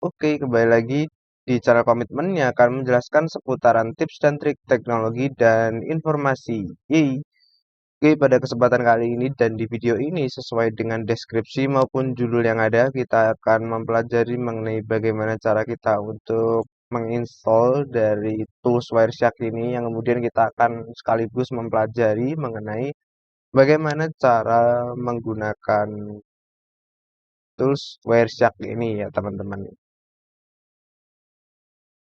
Oke, kembali lagi di channel komitmen yang akan menjelaskan seputaran tips dan trik teknologi dan informasi. Yeay. Oke, pada kesempatan kali ini dan di video ini sesuai dengan deskripsi maupun judul yang ada, kita akan mempelajari mengenai bagaimana cara kita untuk menginstall dari tools Wireshark ini, yang kemudian kita akan sekaligus mempelajari mengenai bagaimana cara menggunakan tools Wireshark ini ya teman-teman.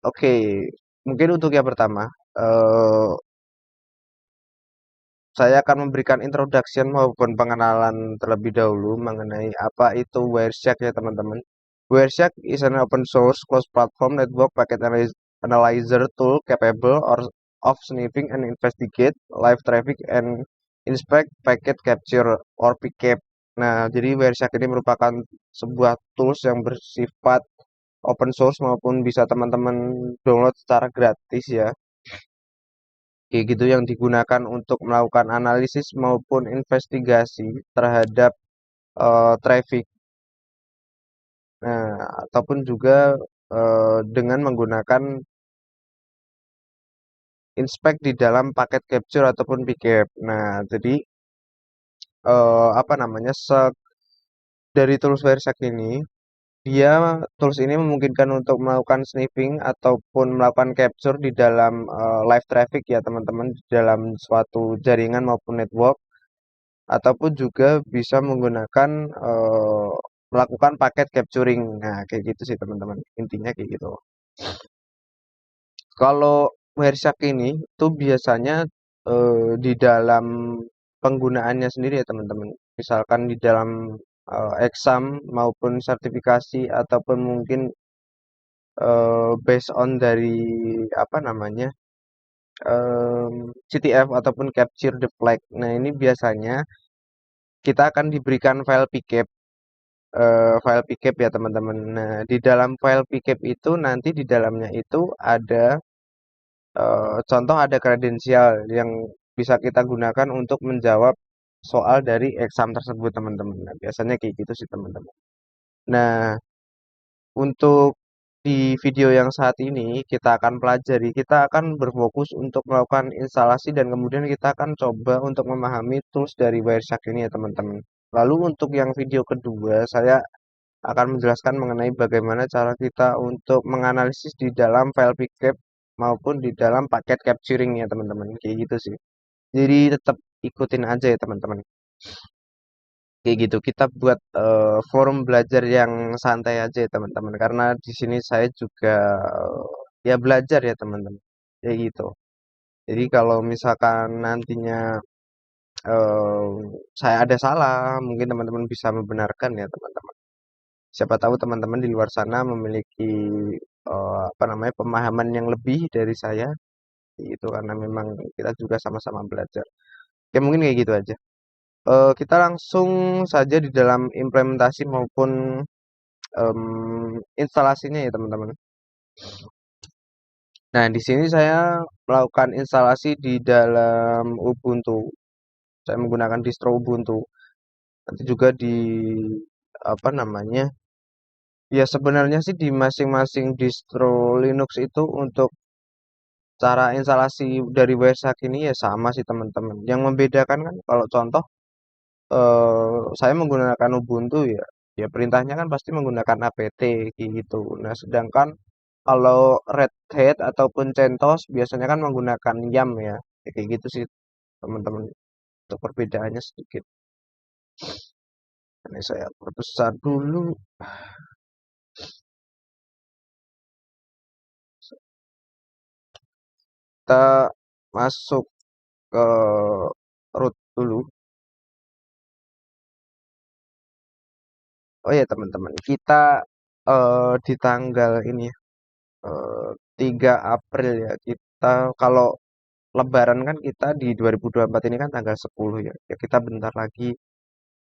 Oke, mungkin untuk yang pertama, eh, saya akan memberikan introduction maupun pengenalan terlebih dahulu mengenai apa itu Wireshark ya teman-teman. Wireshark is an open source closed platform network packet analyzer tool capable of sniffing and investigate live traffic and inspect packet capture or PCAP. Nah, jadi Wireshark ini merupakan sebuah tools yang bersifat open source maupun bisa teman-teman download secara gratis ya. Kayak gitu yang digunakan untuk melakukan analisis maupun investigasi terhadap traffic. Nah, ataupun juga dengan menggunakan inspect di dalam paket capture ataupun PCAP. Nah, jadi apa namanya? Dari tools Wireshark ini, dia tools ini memungkinkan untuk melakukan sniffing ataupun melakukan capture di dalam live traffic ya teman-teman, di dalam suatu jaringan maupun network, ataupun juga bisa menggunakan melakukan paket capturing. Nah, kayak gitu sih teman-teman. Intinya kayak gitu. Kalau Wireshark ini tuh biasanya di dalam penggunaannya sendiri ya teman-teman. Misalkan di dalam exam maupun sertifikasi ataupun mungkin based on dari apa namanya CTF ataupun capture the flag. Nah, ini biasanya kita akan diberikan file PCAP ya teman-teman. Nah, di dalam file PCAP itu nanti di dalamnya itu ada contoh ada kredensial yang bisa kita gunakan untuk menjawab soal dari exam tersebut teman-teman. Nah, biasanya kayak gitu sih teman-teman. Nah, untuk di video yang saat ini kita akan pelajari, kita akan berfokus untuk melakukan instalasi dan kemudian kita akan coba untuk memahami tools dari Wireshark ini ya teman-teman. Lalu untuk yang video kedua, saya akan menjelaskan mengenai bagaimana cara kita untuk menganalisis di dalam file picap maupun di dalam paket capturing ya teman-teman. Kayak gitu sih. Jadi tetap ikutin aja ya teman-teman. Kayak gitu kita buat forum belajar yang santai aja ya teman-teman. Karena di sini saya juga ya belajar ya teman-teman. Kayak gitu. Jadi kalau misalkan nantinya eh, saya ada salah, mungkin teman-teman bisa membenarkan ya teman-teman. Siapa tahu teman-teman di luar sana memiliki apa namanya pemahaman yang lebih dari saya, itu karena memang kita juga sama-sama belajar. Ya mungkin kayak gitu aja. Kita langsung saja di dalam implementasi maupun instalasinya ya teman-teman. Nah di sini saya melakukan instalasi di dalam Ubuntu. Saya menggunakan distro Ubuntu. Nanti juga di apa namanya? Ya sebenarnya sih di masing-masing distro Linux itu untuk cara instalasi dari Wireshark ini ya sama sih teman-teman. Yang membedakan kan kalau contoh saya menggunakan Ubuntu ya, ya perintahnya kan pasti menggunakan apt gitu. Nah, sedangkan kalau Red Hat ataupun CentOS biasanya kan menggunakan YAM ya. Ya, kayak gitu sih teman-teman. Untuk perbedaannya sedikit. Ini saya perbesar dulu. Kita masuk ke root dulu. Oh ya teman-teman, kita di tanggal ini ya, 3 April ya. kita kalau Lebaran kan kita di 2024 ini kan tanggal 10 ya. Ya kita bentar lagi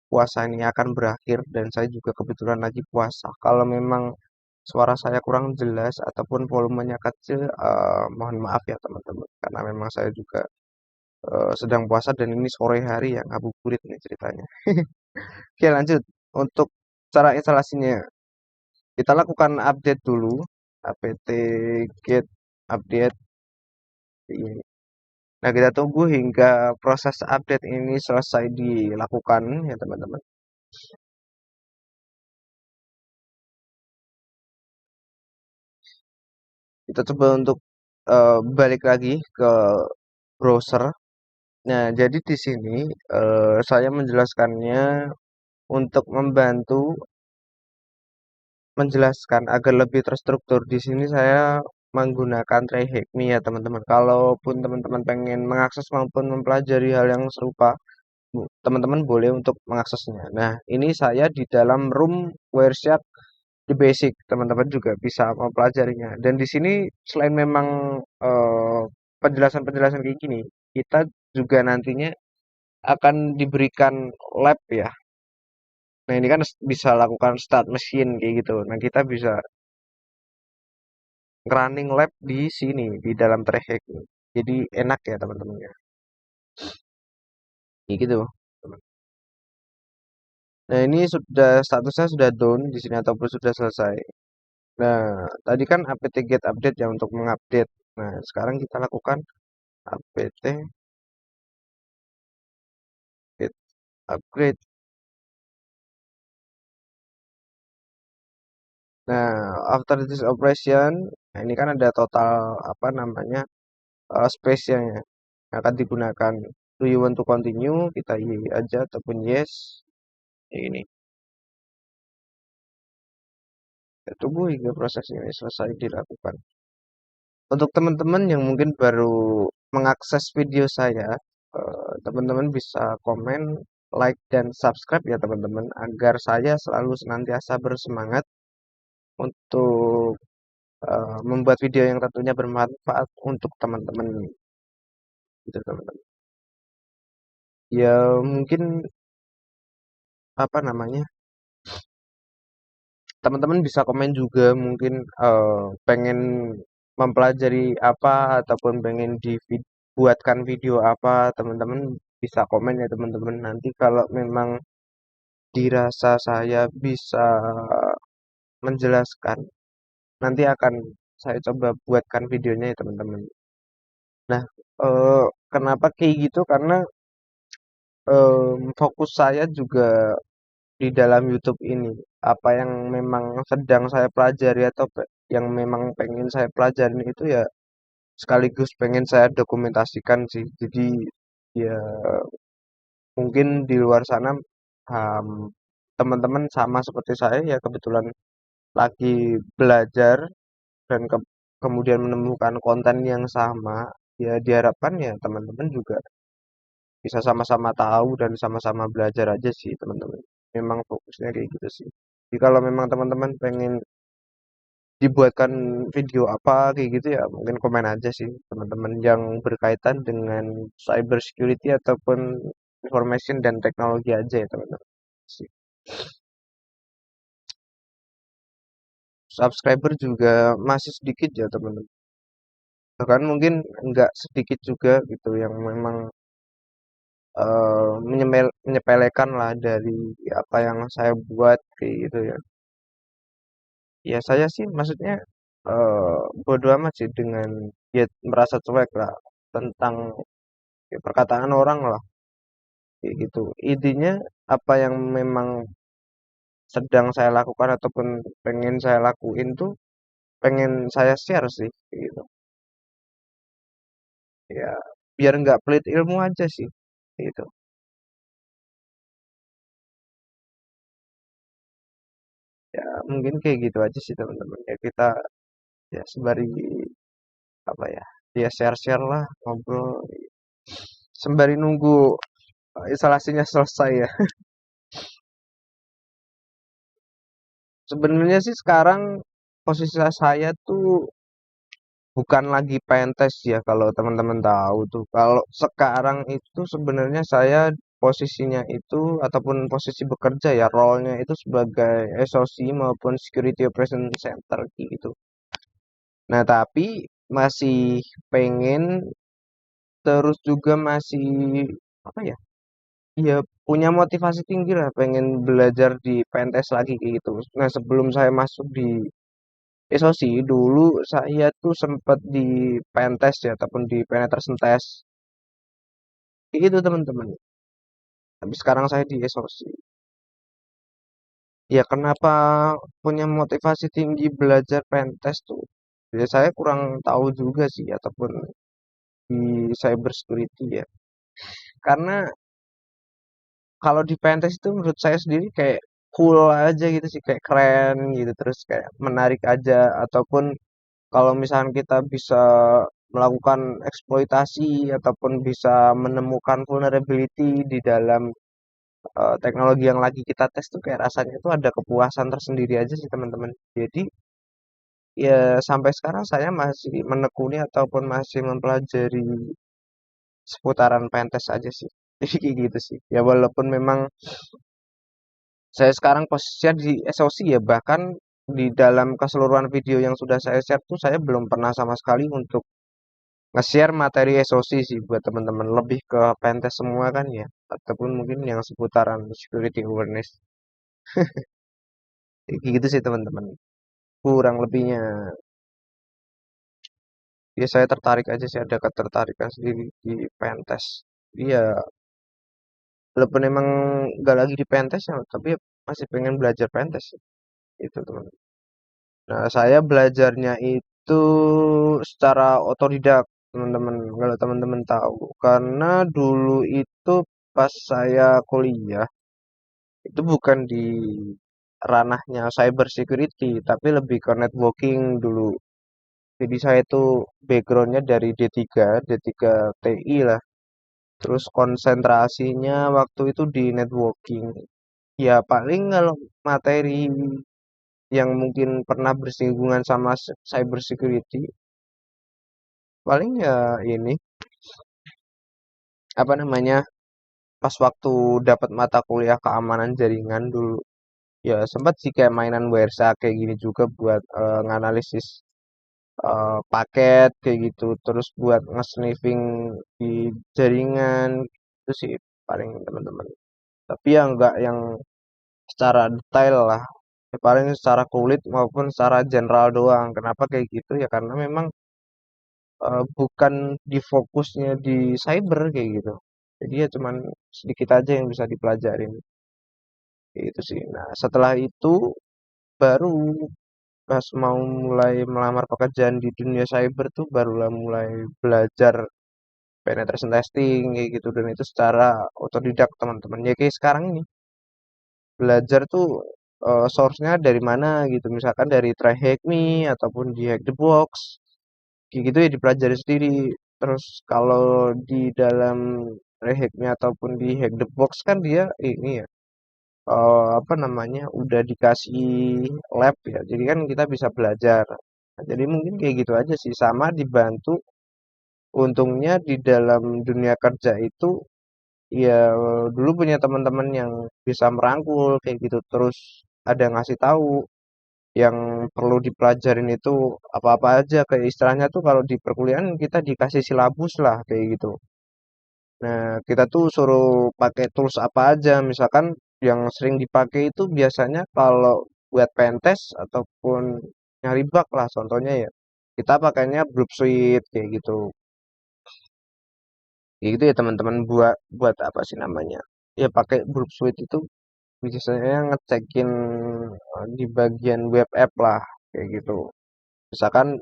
puasa ini akan berakhir dan saya juga kebetulan lagi puasa. Kalau memang suara saya kurang jelas ataupun volumenya kecil, mohon maaf ya teman-teman. Karena memang saya juga sedang puasa dan ini sore hari yang ngabuburit nih ceritanya. Oke lanjut. Untuk cara instalasinya, kita lakukan update dulu. apt get update ini. Nah, kita tunggu hingga proses update ini selesai dilakukan ya teman-teman. Kita coba untuk balik lagi ke browser. Nah, jadi di sini saya menjelaskannya untuk membantu menjelaskan agar lebih terstruktur. Di sini saya menggunakan TryHackMe ya teman-teman. Kalaupun teman-teman pengen mengakses maupun mempelajari hal yang serupa, teman-teman boleh untuk mengaksesnya. Nah, ini saya di dalam room Wireshark di basic, teman-teman juga bisa mempelajarinya. Dan di sini selain memang penjelasan-penjelasan kayak gini, kita juga nantinya akan diberikan lab ya. Nah, ini kan bisa lakukan start mesin kayak gitu. Nah, kita bisa running lab di sini di dalam track ini. Jadi enak ya teman-teman ya. Kayak gitu. Nah, ini sudah statusnya sudah done di sini ataupun sudah selesai. Nah, tadi kan apt get update ya untuk mengupdate. Nah, sekarang kita lakukan apt get upgrade. Nah, after this operation, nah ini kan ada total apa namanya space-nya yang akan digunakan. Do you want to continue? Kita aja ataupun yes. Ini. Kita tunggu hingga proses ini selesai dilakukan. Untuk teman-teman yang mungkin baru mengakses video saya, teman-teman bisa komen, like, dan subscribe ya teman-teman, agar saya selalu senantiasa bersemangat untuk membuat video yang tentunya bermanfaat untuk teman-teman gitu teman-teman. Ya mungkin apa namanya, teman-teman bisa komen juga mungkin pengen mempelajari apa ataupun pengen dibuatkan video apa, teman-teman bisa komen ya teman-teman. Nanti kalau memang dirasa saya bisa menjelaskan, nanti akan saya coba buatkan videonya ya teman-teman. Nah, kenapa kayak gitu? Karena fokus saya juga di dalam YouTube ini. Apa yang memang sedang saya pelajari atau yang memang pengen saya pelajarin itu ya sekaligus pengen saya dokumentasikan sih. Jadi ya mungkin di luar sana um, teman-teman sama seperti saya ya kebetulan lagi belajar dan kemudian menemukan konten yang sama. Ya diharapkan ya teman-teman juga bisa sama-sama tahu dan sama-sama belajar aja sih teman-teman. Memang fokusnya kayak gitu sih. Jadi kalau memang teman-teman pengen dibuatkan video apa kayak gitu ya mungkin komen aja sih teman-teman yang berkaitan dengan cyber security ataupun information dan teknologi aja ya teman-teman. Subscriber juga masih sedikit ya teman-teman. Bahkan mungkin nggak sedikit juga gitu yang memang menyepelekan lah dari apa yang saya buat kayak gitu ya. Ya saya sih maksudnya bodo amat sih dengan dia merasa cuek lah tentang ya, perkataan orang lah kayak gitu. Intinya apa yang memang sedang saya lakukan ataupun pengen saya lakuin tuh pengen saya share sih kayak gitu. Ya biar nggak pelit ilmu aja sih kayak gitu. Ya mungkin kayak gitu aja sih teman-teman. Ya kita ya sembari apa ya ya share-share lah ngobrol sembari nunggu instalasinya selesai ya. Sebenarnya sih sekarang posisi saya tuh bukan lagi pentest ya kalau teman-teman tahu tuh. Kalau sekarang itu sebenarnya saya posisinya itu ataupun posisi bekerja ya role-nya itu sebagai SOC maupun Security Operation Center gitu. Nah, tapi masih pengen terus juga masih apa ya? Ya punya motivasi tinggi lah pengen belajar di pentest lagi kayak gitu. Nah, sebelum saya masuk di SOC dulu saya tuh sempat di pentest ya ataupun di penetration test. Kayak gitu teman-teman. Tapi sekarang saya di SOC. Ya kenapa punya motivasi tinggi belajar pentest tuh? Ya saya kurang tahu juga sih ataupun di cyber security ya. Karena kalau di pentest itu menurut saya sendiri kayak cool aja gitu sih, kayak keren gitu, terus kayak menarik aja ataupun kalau misalkan kita bisa melakukan eksploitasi ataupun bisa menemukan vulnerability di dalam teknologi yang lagi kita tes tuh kayak rasanya itu ada kepuasan tersendiri aja sih teman-teman. Jadi ya sampai sekarang saya masih menekuni ataupun masih mempelajari seputaran pentest aja sih. Jadi kayak gitu sih. Ya walaupun memang saya sekarang posisinya di SOC ya bahkan di dalam keseluruhan video yang sudah saya share tuh saya belum pernah sama sekali untuk nge-share materi SOC sih buat teman-teman lebih ke pentest semua kan ya ataupun mungkin yang seputaran security awareness kayak gitu sih teman-teman kurang lebihnya ya saya tertarik aja sih ada ketertarikan sendiri di pentest iya walaupun emang nggak lagi di pentest ya tapi masih pengen belajar pentest sih. Itu teman. Nah saya belajarnya itu secara otodidak teman-teman kalau teman-teman tahu karena dulu itu pas saya kuliah itu bukan di ranahnya cyber security, tapi lebih ke networking dulu. Jadi saya itu backgroundnya dari D3, D3 TI lah. Terus konsentrasinya waktu itu di networking. Ya paling kalau materi yang mungkin pernah bersinggungan sama cyber security, paling ya ini apa namanya pas waktu dapat mata kuliah keamanan jaringan dulu. Ya sempat sih kayak mainan WRSA kayak gini juga buat nganalisis paket kayak gitu terus buat nge-sniffing di jaringan itu sih paling teman-teman tapi ya enggak yang secara detail lah ya, paling secara kulit maupun secara general doang kenapa kayak gitu ya karena memang bukan di fokusnya di cyber kayak gitu jadi ya cuman sedikit aja yang bisa dipelajarin itu sih nah setelah itu baru pas mau mulai melamar pekerjaan di dunia cyber tuh barulah mulai belajar penetration testing kayak gitu dan itu secara otodidak teman-teman ya kayak sekarang ini belajar tuh source-nya dari mana gitu misalkan dari try hack me ataupun di hack the box kayak gitu ya dipelajari sendiri terus kalau di dalam try hack me ataupun di hack the box kan dia ini ya apa namanya udah dikasih lab ya jadi kan kita bisa belajar. Nah, jadi mungkin kayak gitu aja sih sama dibantu untungnya di dalam dunia kerja itu ya dulu punya teman-teman yang bisa merangkul kayak gitu terus ada ngasih tahu yang perlu dipelajarin itu apa-apa aja kayak istilahnya tuh kalau di perkuliahan kita dikasih silabus lah kayak gitu. Nah, kita tuh suruh pakai tools apa aja misalkan yang sering dipakai itu biasanya kalau buat pentest ataupun nyari bug lah contohnya ya. Kita pakainya Blob Suite kayak gitu. Kayak gitu ya teman-teman buat buat apa sih namanya? Ya pakai Blob Suite itu biasanya ngecekin di bagian web app lah kayak gitu. Misalkan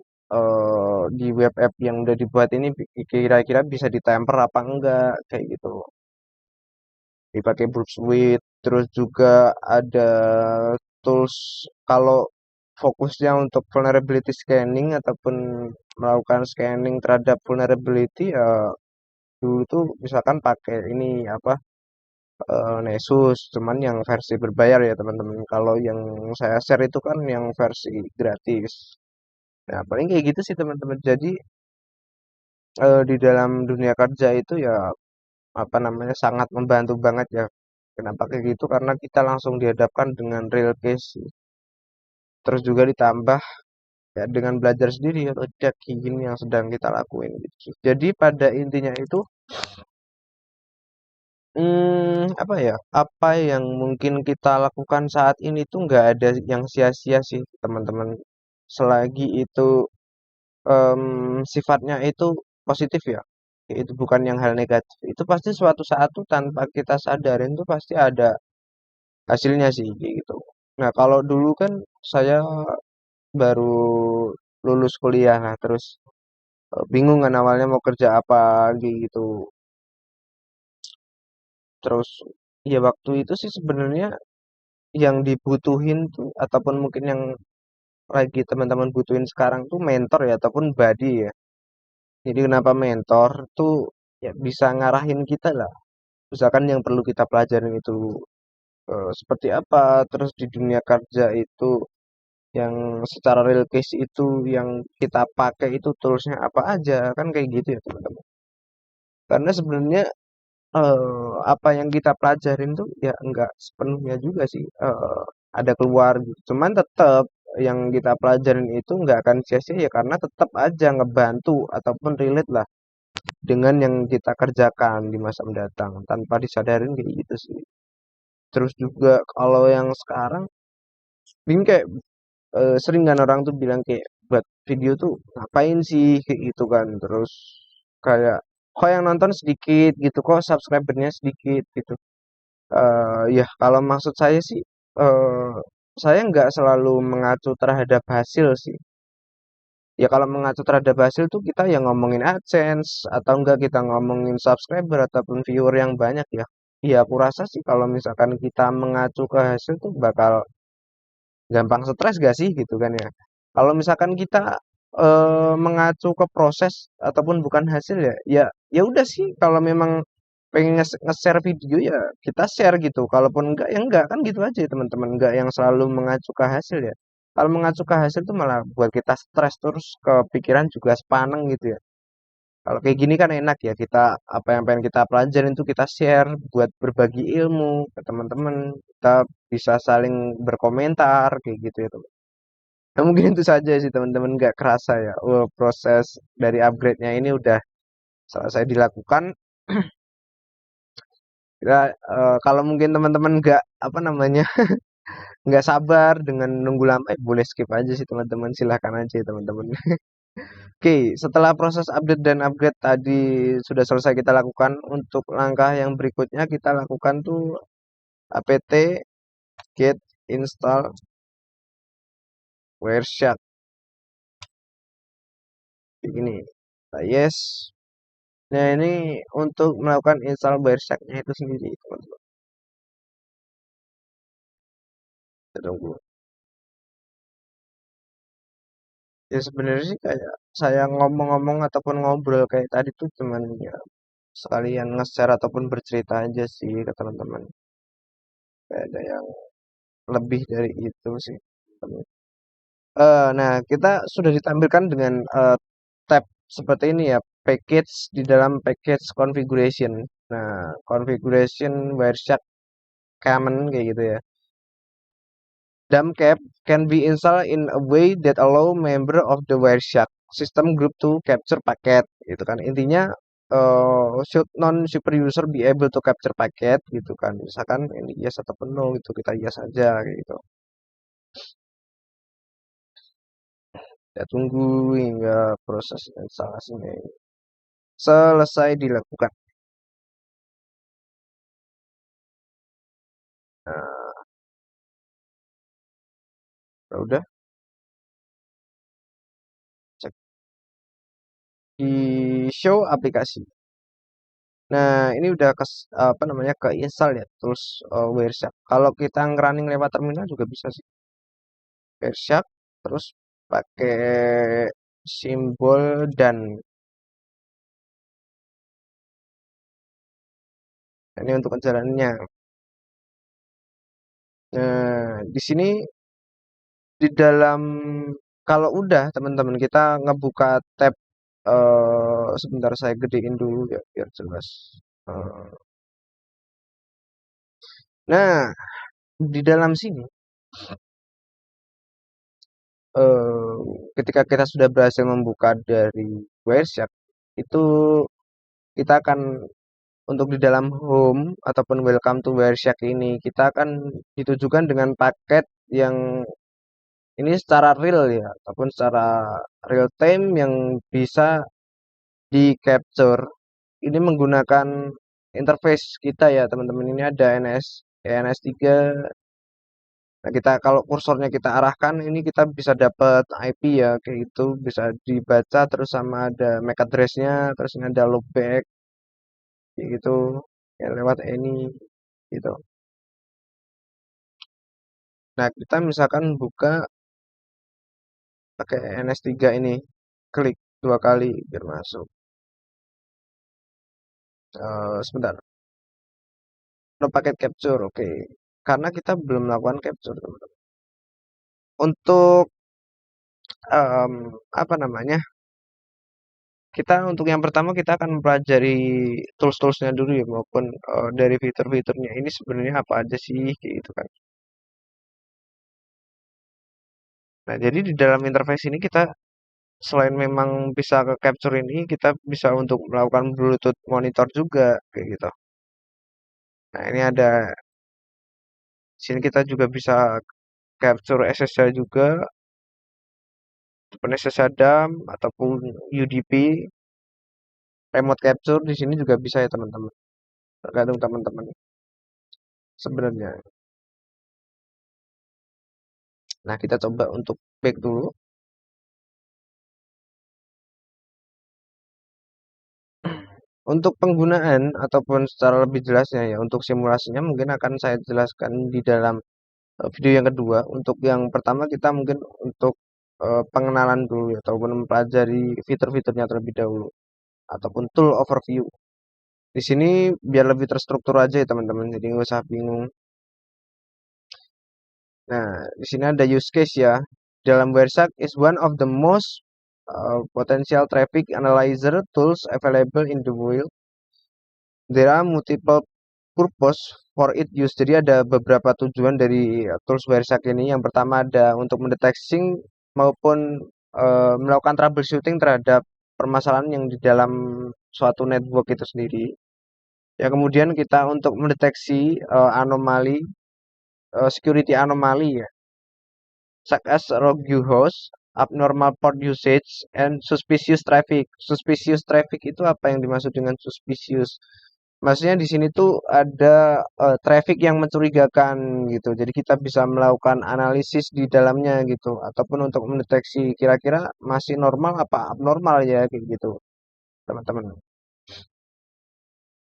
di web app yang udah dibuat ini kira-kira bisa ditemper apa enggak kayak gitu. Dipakai Blob Suite, terus juga ada tools kalau fokusnya untuk vulnerability scanning ataupun melakukan scanning terhadap vulnerability ya dulu tuh misalkan pakai ini apa Nessus cuman yang versi berbayar ya teman-teman kalau yang saya share itu kan yang versi gratis Nah, paling kayak gitu sih teman-teman. Jadi di dalam dunia kerja itu ya apa namanya sangat membantu banget ya. Kenapa kayak gitu? Karena kita langsung dihadapkan dengan real case. Terus juga ditambah ya dengan belajar sendiri atau tidak kayak gini yang sedang kita lakuin gitu. Jadi pada intinya itu apa ya? Apa yang mungkin kita lakukan saat ini tuh nggak ada yang sia-sia sih teman-teman. Selagi itu sifatnya itu positif ya. Itu bukan yang hal negatif. Itu pasti suatu saat tuh tanpa kita sadarin tuh pasti ada hasilnya sih kayak gitu. Nah, kalau dulu kan saya baru lulus kuliah, nah terus bingung kan awalnya mau kerja apa gitu. Terus ya waktu itu sih sebenarnya yang dibutuhin tuh ataupun mungkin yang lagi teman-teman butuhin sekarang tuh mentor ya ataupun buddy ya. Jadi kenapa mentor tuh ya bisa ngarahin kita lah. Misalkan yang perlu kita pelajarin itu seperti apa, terus di dunia kerja itu yang secara real case itu yang kita pakai itu toolsnya apa aja kan kayak gitu ya teman-teman. Karena sebenarnya apa yang kita pelajarin tuh ya enggak sepenuhnya juga sih ada keluar gitu. Cuman tetap yang kita pelajarin itu nggak akan sia-sia ya karena tetap aja ngebantu ataupun relate lah dengan yang kita kerjakan di masa mendatang tanpa disadarin kayak gitu sih. Terus juga kalau yang sekarang ini kayak sering kan orang tuh bilang kayak buat video tuh ngapain sih kayak gitu kan. Terus kayak kok yang nonton sedikit gitu, kok subscribernya sedikit gitu. Ya kalau maksud saya sih eh saya nggak selalu mengacu terhadap hasil sih. Ya kalau mengacu terhadap hasil tuh kita yang ngomongin AdSense atau enggak kita ngomongin subscriber ataupun viewer yang banyak ya. Iya aku rasa sih kalau misalkan kita mengacu ke hasil tuh bakal gampang stres gak sih gitu kan ya. Kalau misalkan kita mengacu ke proses ataupun bukan hasil ya, ya udah sih kalau memang pengen nge-share video ya kita share gitu. Kalaupun enggak kan gitu aja ya, teman-teman. Enggak yang selalu mengacu ke hasil ya. Kalau mengacu ke hasil tuh malah buat kita stres terus kepikiran juga sepaneng gitu ya. Kalau kayak gini kan enak ya kita apa yang pengen kita pelajarin itu kita share buat berbagi ilmu ke teman-teman. Kita bisa saling berkomentar kayak gitu ya teman. Nah, mungkin itu saja sih teman-teman nggak kerasa ya. Wah, proses dari upgrade-nya ini udah selesai dilakukan. Ya, kalau mungkin teman-teman nggak apa namanya nggak sabar dengan nunggu lama, boleh skip aja sih teman-teman. Silahkan aja ya, teman-teman. Oke, setelah proses update dan upgrade tadi sudah selesai kita lakukan, untuk langkah yang berikutnya kita lakukan tuh apt get install Wireshark. Begini, kita yes. Nah ini untuk melakukan install Wireshark-nya itu sendiri, teman-teman. Kita tunggu. Ya sebenarnya sih kayak saya ngomong-ngomong ataupun ngobrol kayak tadi tuh cuman ya sekalian nge-share ataupun bercerita aja sih ke teman-teman. Kayak ada yang lebih dari itu sih. Nah, kita sudah ditampilkan dengan tab seperti ini ya, package di dalam package configuration. Nah, configuration Wireshark common kayak gitu ya. Dumcap can be installed in a way that allow member of the Wireshark system group to capture packet gitu kan. Intinya should non super user be able to capture packet gitu kan. Misalkan ini yes atau penuh gitu kita yes aja kayak gitu. Kita tunggu hingga proses instalasinya ini selesai dilakukan. Nah, ya udah cek di show aplikasi. Nah, ini udah apa namanya ke install ya terus Wireshark. Kalau kita ngerunning lewat terminal juga bisa sih. Wireshark terus pakai simbol dan ini untuk penjalanannya. Nah, di sini di dalam Kalau udah teman-teman kita ngebuka tab, sebentar saya gedein dulu ya biar jelas. Eh, Nah, di dalam sini eh, ketika kita sudah berhasil membuka dari Wireshark itu kita akan untuk di dalam home ataupun welcome to Wireshark ini kita akan ditujukan dengan paket yang ini secara real ya ataupun secara real time yang bisa di capture ini menggunakan interface kita ya teman-teman. Ini ada ENS3. Nah, kita kalau kursornya kita arahkan ini kita bisa dapat IP ya kayak gitu bisa dibaca terus sama ada MAC address-nya terus ini ada loopback kayak gitu ya lewat any gitu. Nah, kita misalkan buka pakai ENS3 ini klik dua kali biar masuk. Sebentar. No paket capture, oke. Karena kita belum melakukan capture, teman-teman. Untuk apa namanya? Kita untuk yang pertama kita akan mempelajari tools-toolsnya dulu ya maupun dari fitur-fiturnya ini sebenarnya apa aja sih kayak gitu kan. Nah, jadi di dalam interface ini kita selain memang bisa ke capture ini, kita bisa untuk melakukan Bluetooth monitor juga kayak gitu. Nah, ini ada sini kita juga bisa capture SSH juga, ataupun SSH DAM ataupun UDP, remote capture di sini juga bisa ya teman-teman. Tergantung teman-teman sebenarnya. Nah, kita coba untuk back dulu. Untuk penggunaan ataupun secara lebih jelasnya ya, untuk simulasinya mungkin akan saya jelaskan di dalam video yang kedua. Untuk yang pertama kita mungkin untuk pengenalan dulu ya, ataupun mempelajari fitur-fiturnya terlebih dahulu ataupun tool overview. Di sini biar lebih terstruktur aja ya teman-teman, jadi nggak usah bingung. Nah, di sini ada use case ya. Dalam Wireshark is one of the most potential traffic analyzer tools available in the world. There are multiple purpose for it use. Jadi ada beberapa tujuan dari tools Wireshark ini. Yang pertama ada untuk mendeteksi maupun melakukan troubleshooting terhadap permasalahan yang di dalam suatu network itu sendiri. Ya kemudian kita untuk mendeteksi anomali security anomali ya, such as rogue host, abnormal port usage, and suspicious traffic. Suspicious traffic itu apa yang dimaksud dengan suspicious? Maksudnya di sini tuh ada traffic yang mencurigakan gitu. Jadi kita bisa melakukan analisis di dalamnya gitu, ataupun untuk mendeteksi kira-kira masih normal apa abnormal ya kayak gitu, teman-teman.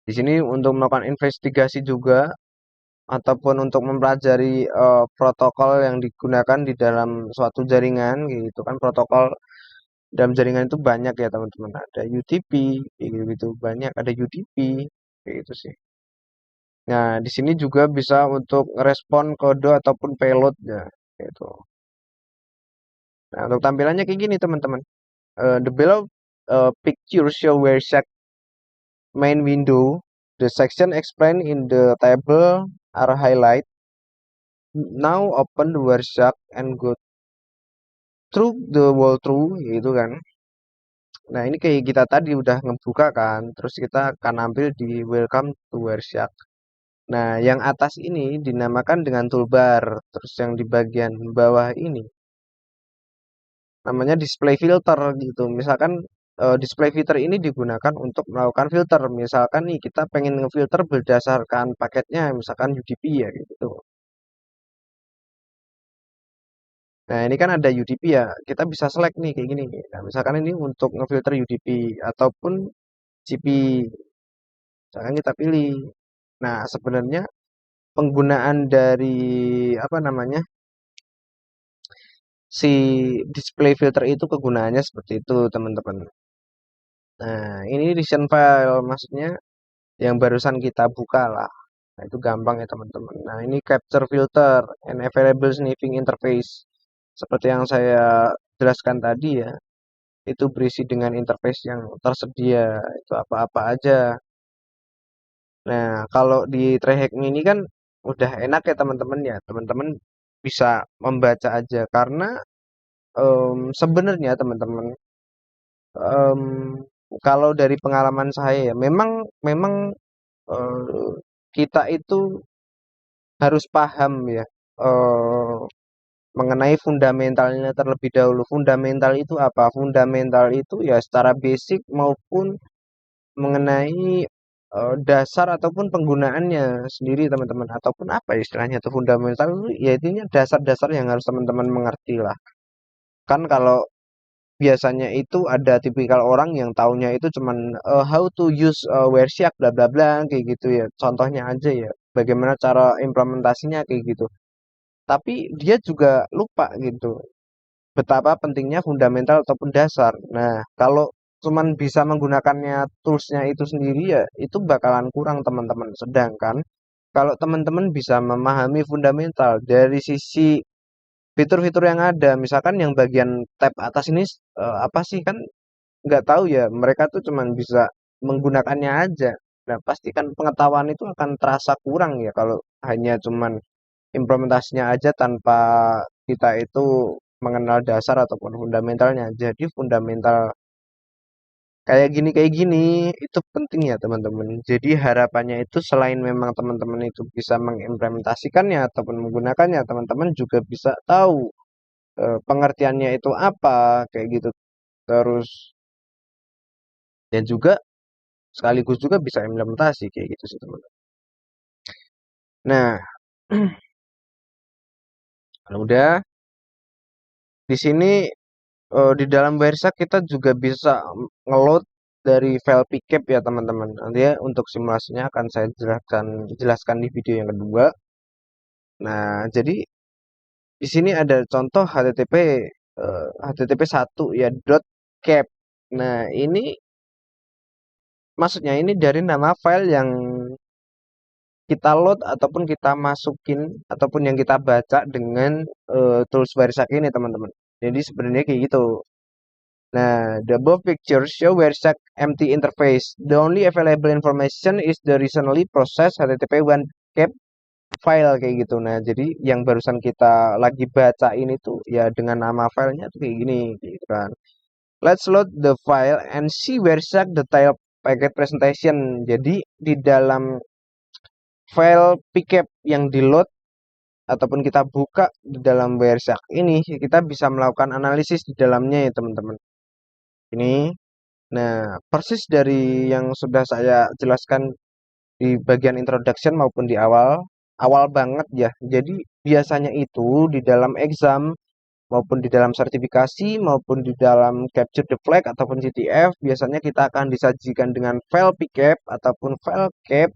Di sini untuk melakukan investigasi juga ataupun untuk mempelajari protokol yang digunakan di dalam suatu jaringan gitu kan protokol dalam jaringan itu banyak ya teman-teman ada UTP kayak gitu banyak ada UDP kayak gitu sih. Nah di sini juga bisa untuk respon kode ataupun payload ya gitu. Nah untuk tampilannya kayak gini teman-teman. The below picture show where Shack main window the section explained in the table are highlight. Now open the Wireshark and go through the wall through gitu kan. Nah, ini kayak kita tadi udah ngebuka kan, terus kita akan ambil di welcome to Wireshark. Nah, yang atas ini dinamakan dengan toolbar, terus yang di bagian bawah ini namanya display filter gitu. Misalkan display filter ini digunakan untuk melakukan filter. Misalkan nih kita pengen ngefilter berdasarkan paketnya, misalkan UDP ya gitu. Nah, ini kan ada UDP ya. Kita bisa select nih kayak gini. Nah, misalkan ini untuk ngefilter UDP ataupun CP. Misalkan kita pilih. Nah, sebenarnya penggunaan dari apa namanya? Si display filter itu kegunaannya seperti itu, teman-teman. Nah, ini recent file maksudnya yang barusan kita buka lah. Nah, itu gampang ya, teman-teman. Nah, ini capture filter and available sniffing interface. seperti yang saya jelaskan tadi ya, itu berisi dengan interface yang tersedia, itu apa-apa aja. Nah, kalau di Trayhack Mini kan udah enak ya teman-teman ya, teman-teman bisa membaca aja karena sebenarnya teman-teman, em, kalau dari pengalaman saya ya, memang memang eh, kita itu harus paham ya, eh, mengenai fundamentalnya terlebih dahulu. Fundamental itu apa? Fundamental itu ya secara basic maupun mengenai dasar ataupun penggunaannya sendiri teman-teman, ataupun apa ya istilahnya tuh fundamental itu ya intinya dasar-dasar yang harus teman-teman mengerti lah. Kan kalau biasanya itu ada tipikal orang yang taunya itu cuman how to use Wireshark bla bla bla kayak gitu ya. Contohnya aja ya, bagaimana cara implementasinya kayak gitu. Tapi dia juga lupa gitu betapa pentingnya fundamental ataupun dasar. Nah, kalau cuman bisa menggunakannya toolsnya itu sendiri ya itu bakalan kurang teman-teman. Sedangkan kalau teman-teman bisa memahami fundamental dari sisi fitur-fitur yang ada, misalkan yang bagian tab atas ini apa sih kan nggak tahu ya, mereka tuh cuman bisa menggunakannya aja. Nah, pasti kan pengetahuan itu akan terasa kurang ya kalau hanya cuman implementasinya aja tanpa kita itu mengenal dasar ataupun fundamentalnya. Jadi fundamental kayak gini itu penting ya teman-teman. Jadi harapannya itu selain memang teman-teman itu bisa mengimplementasikannya ataupun menggunakannya, teman-teman juga bisa tahu pengertiannya itu apa kayak gitu. Terus dan juga sekaligus juga bisa implementasi kayak gitu sih teman-teman. Nah, kalau udah di sini di dalam Wireshark kita juga bisa ngeload dari file pcap ya teman-teman. Nanti ya untuk simulasinya akan saya jelaskan di video yang kedua. Nah, jadi di sini ada contoh HTTP 1 ya .cap. Nah, ini maksudnya ini dari nama file yang kita load ataupun kita masukin ataupun yang kita baca dengan tools Wireshark ini teman-teman. Jadi sebenarnya kayak gitu. Nah, the above picture show Wireshark empty interface. The only available information is the recently processed HTTP1 cap file kayak gitu. Nah, jadi yang barusan kita lagi baca ini tuh ya dengan nama filenya tuh kayak gini gitu kan. Let's load the file and see Wireshark detail packet presentation. Jadi di dalam file pcap yang di load ataupun kita buka di dalam Wireshark ini kita bisa melakukan analisis di dalamnya ya teman-teman. Ini nah, persis dari yang sudah saya jelaskan di bagian introduction maupun di awal, awal banget ya. Jadi biasanya itu di dalam exam maupun di dalam sertifikasi maupun di dalam capture the flag ataupun CTF biasanya kita akan disajikan dengan file pcap ataupun file cap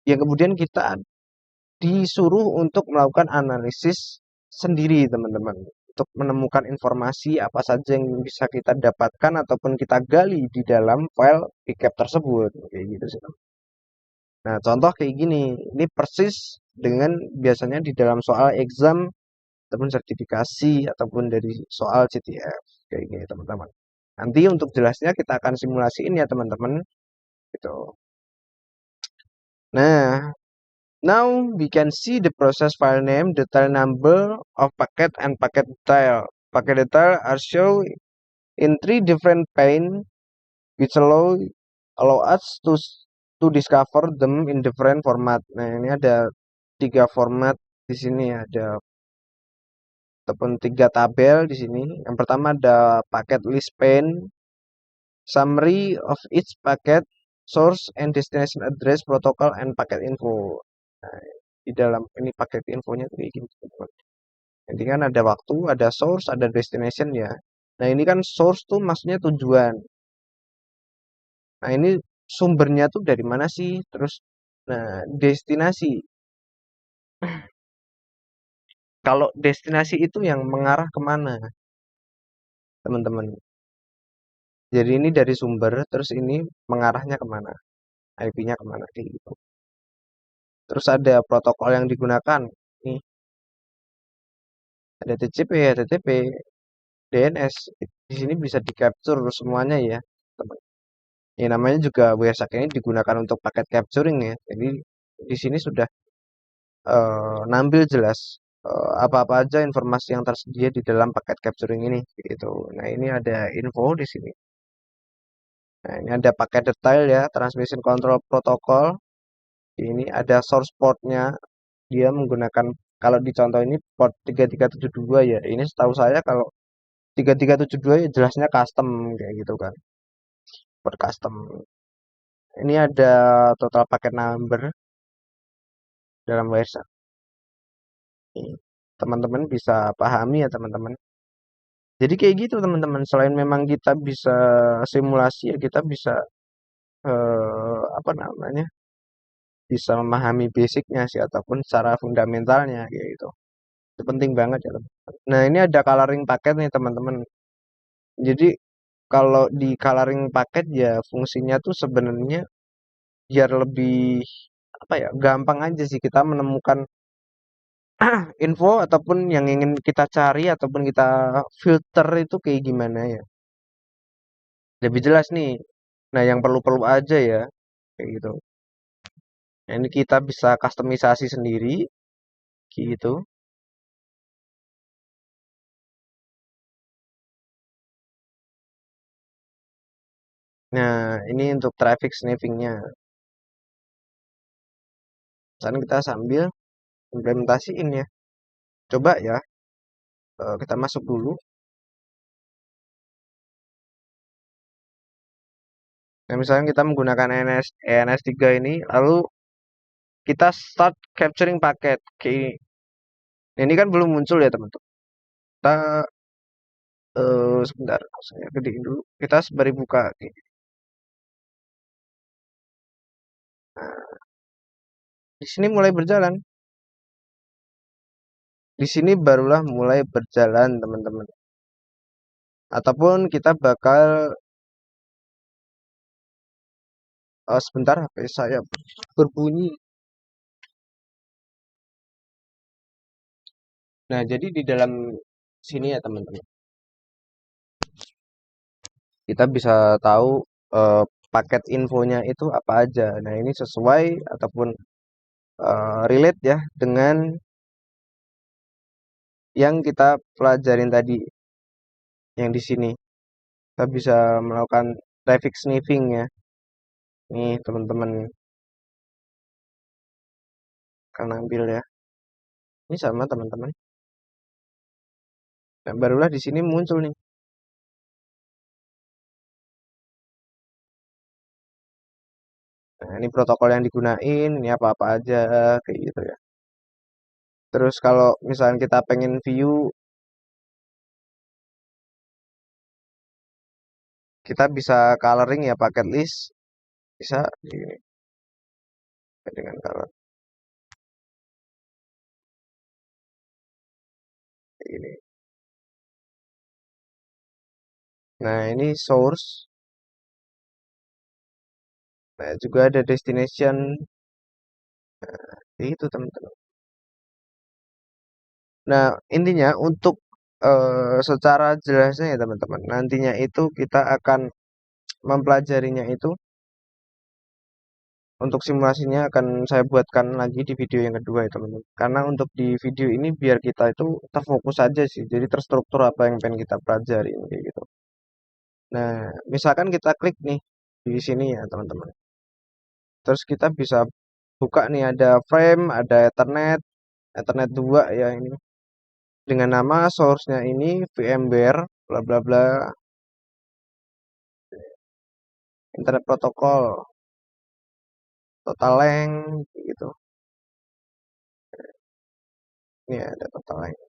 yang kemudian kita disuruh untuk melakukan analisis sendiri teman-teman untuk menemukan informasi apa saja yang bisa kita dapatkan ataupun kita gali di dalam file pcap tersebut kayak gitu sih. Nah, contoh kayak gini, ini persis dengan biasanya di dalam soal exam ataupun sertifikasi ataupun dari soal CTF kayak gini teman-teman. Nanti untuk jelasnya kita akan simulasiin ya teman-teman gitu. Nah, now we can see the process file name, detail number of packet and packet detail. Packet detail are shown in three different pane which allow us to discover them in different format. Nah, ini ada tiga format di sini ada ataupun tiga tabel di sini. Yang pertama ada packet list pane, summary of each packet, source and destination address, protocol and packet info. Nah, di dalam ini paket infonya tuh kayak gini teman-teman. Jadi kan ada waktu, ada source, ada destination ya. Nah ini kan source tuh maksudnya tujuan. Nah ini sumbernya tuh dari mana sih? Terus, nah destinasi. Kalau destinasi itu yang mengarah kemana, teman-teman? Jadi ini dari sumber, terus ini mengarahnya kemana? IP-nya kemana? Kayak gitu. Terus ada protokol yang digunakan. Nih, ada TCP, HTTP, DNS. Di sini bisa di capture semuanya ya, teman. Ya namanya juga WSAC ini digunakan untuk paket capturing ya. Jadi di sini sudah nampil jelas apa-apa aja informasi yang tersedia di dalam paket capturing ini gitu. Nah, ini ada info di sini. Nah, ini ada paket detail ya, transmission control protocol. Ini ada source port-nya. Dia menggunakan kalau di contoh ini port 3372 ya. Ini setahu saya kalau 3372 ya jelasnya custom kayak gitu kan. Port custom. Ini ada total paket number dalam WhatsApp. Ini teman-teman bisa pahami ya teman-teman. Jadi kayak gitu teman-teman. Selain memang kita bisa simulasi ya kita bisa apa namanya? Bisa memahami basicnya sih ataupun secara fundamentalnya kayak gitu. Itu penting banget ya teman. Nah, ini ada coloring paket nih teman-teman. Jadi kalau di coloring paket ya fungsinya tuh sebenarnya biar lebih apa ya, gampang aja sih kita menemukan info ataupun yang ingin kita cari ataupun kita filter itu kayak gimana ya. Lebih jelas nih. Nah, yang perlu-perlu aja ya kayak gitu. Nah, ini kita bisa customisasi sendiri gitu. Nah, ini untuk traffic sniffingnya. Misalnya kita sambil implementasiin ya. Coba ya, kita masuk dulu. Nah, misalnya kita menggunakan ENS3 ini, lalu kita start capturing paket. Oke, nah, ini kan belum muncul ya teman-teman. Kita sebentar, saya gedein dulu. Kita sembari buka. Oke. Nah, di sini mulai berjalan. Di sini barulah mulai berjalan teman-teman. Ataupun kita bakal sebentar HP saya berbunyi. Nah, jadi di dalam sini ya teman-teman, kita bisa tahu paket infonya itu apa aja. Nah, ini sesuai ataupun relate ya dengan yang kita pelajarin tadi yang di sini. Kita bisa melakukan traffic sniffing ya. Nih, teman-teman akan ambil ya. Ini sama teman-teman. Nah, barulah di sini muncul nih. Nah, ini protokol yang digunain, ini apa-apa aja kayak gitu ya. Terus kalau misalnya kita pengen view, kita bisa coloring ya paket list, bisa ini dengan color kayak gini. Nah, ini source. Nah, juga ada destination. Itu teman-teman. Nah, intinya untuk secara jelasnya ya teman-teman. Nantinya itu kita akan mempelajarinya itu untuk simulasinya akan saya buatkan lagi di video yang kedua ya teman-teman. Karena untuk di video ini biar kita itu terfokus aja sih. Jadi terstruktur apa yang pengen kita pelajari kayak gitu. Nah, misalkan kita klik nih di sini ya teman-teman. Terus kita bisa buka nih ada frame, ada Ethernet, Ethernet 2 ya ini. Dengan nama source-nya ini VMware bla bla bla Internet Protocol total length gitu. Ini ada total length.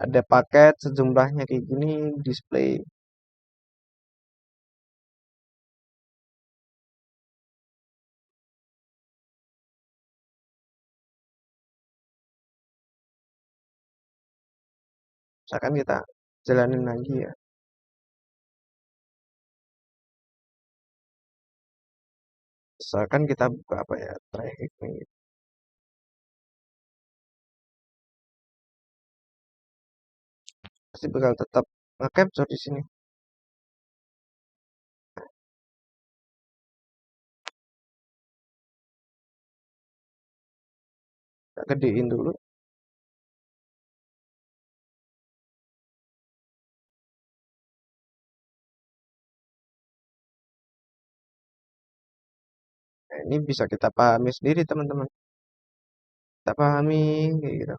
Ada paket sejumlahnya kayak gini display. Misalkan kita jalanin lagi ya. Misalkan kita buka apa ya? Traffic nih. pasti bakal tetap nge-capture di sini. Kita gedein dulu. Nah, ini bisa kita pahami sendiri teman-teman. Kita pahami kayak gitu.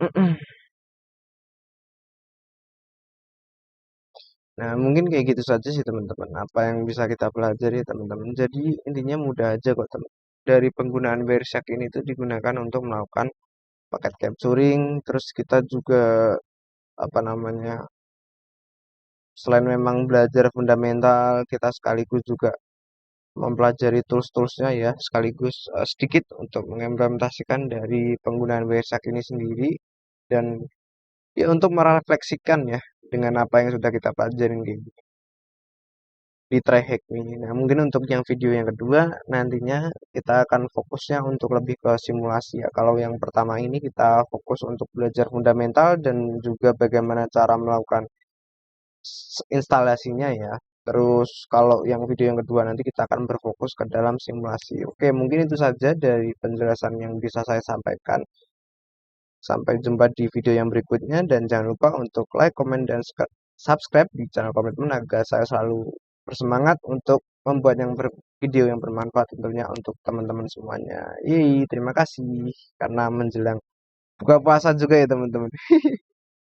Hmm, Nah, mungkin kayak gitu saja sih teman-teman. Apa yang bisa kita pelajari teman-teman. Jadi intinya mudah aja kok teman. Dari penggunaan Wireshark ini tuh digunakan untuk melakukan paket capturing. Terus kita juga apa namanya, selain memang belajar fundamental, kita sekaligus juga mempelajari tools-toolsnya ya, sekaligus sedikit untuk mengimplementasikan dari penggunaan Wireshark ini sendiri dan ya untuk merefleksikan ya dengan apa yang sudah kita pelajarin di TryHack ini. Nah, mungkin untuk yang video yang kedua nantinya kita akan fokusnya untuk lebih ke simulasi ya. Kalau yang pertama ini kita fokus untuk belajar fundamental dan juga bagaimana cara melakukan instalasinya ya. Terus kalau yang video yang kedua nanti kita akan berfokus ke dalam simulasi. Oke, mungkin itu saja dari penjelasan yang bisa saya sampaikan. Sampai jumpa di video yang berikutnya dan jangan lupa untuk like, comment, dan subscribe di channel Komitmen agar saya selalu bersemangat untuk membuat video yang bermanfaat tentunya untuk teman-teman semuanya. Terima kasih karena menjelang buka puasa juga ya teman-teman.